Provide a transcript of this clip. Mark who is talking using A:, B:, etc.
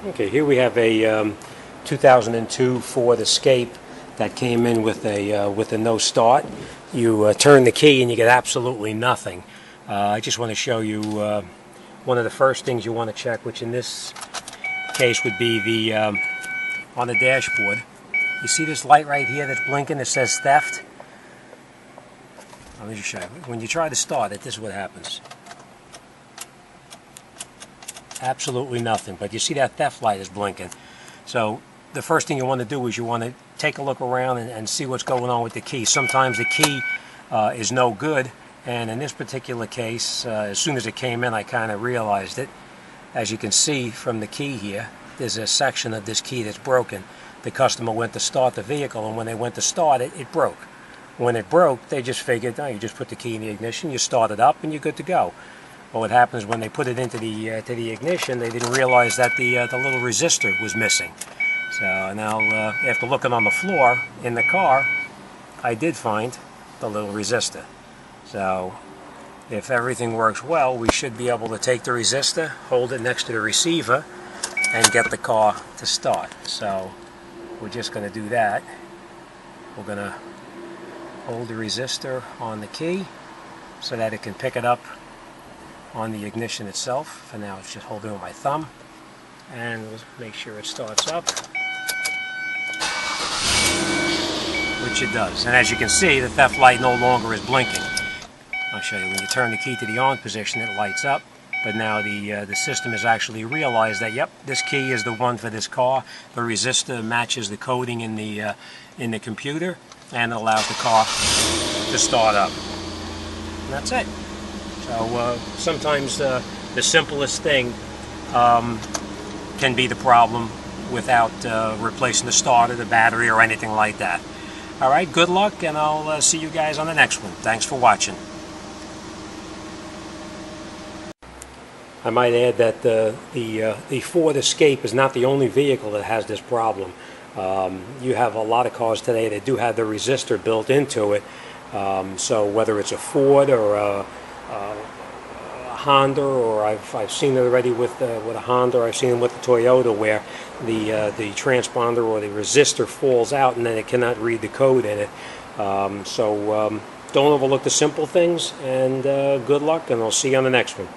A: Okay, here we have a 2002 Ford Escape that came in with a no start. You turn the key and you get absolutely nothing. I just want to show you one of the first things you want to check, which in this case would be the on the dashboard. You see this light right here that's blinking that says theft? Let me just show you. When you try to start it, this is what happens. Absolutely nothing, but you see that theft light is blinking. So the first thing you want to do is you want to take a look around and see what's going on with the key. Sometimes the key is no good, and in this particular case, as soon as it came in, I kind of realized it. As you can see from the key here, there's a section of this key that's broken. The customer went to start the vehicle, and when they went to start it, it broke. When it broke, they just figured, oh, you just put the key in the ignition, you start it up, and you're good to go. But what happens when they put it into the ignition, they didn't realize that the little resistor was missing. So now, after looking on the floor in the car, I did find the little resistor. So if everything works well, we should be able to take the resistor, hold it next to the receiver, and get the car to start. So we're just going to do that. We're going to hold the resistor on the key so that it can pick it up on the ignition itself. For now, it's just holding it with my thumb, and we'll make sure it starts up, which it does. And as you can see, the theft light no longer is blinking. I'll show you. When you turn the key to the on position, it lights up, but now the system has actually realized that, yep, this key is the one for this car. The resistor matches the coding in the computer, and it allows the car to start up. And that's it. So sometimes the simplest thing can be the problem without replacing the starter, the battery, or anything like that. All right, good luck, and I'll see you guys on the next one. Thanks for watching. I might add that the Ford Escape is not the only vehicle that has this problem. You have a lot of cars today that do have the resistor built into it. So whether it's a Ford or a Honda, or I've seen it already with a Honda, I've seen it with the Toyota, where the transponder or the resistor falls out and then it cannot read the code in it. So don't overlook the simple things, and good luck, and I'll see you on the next one.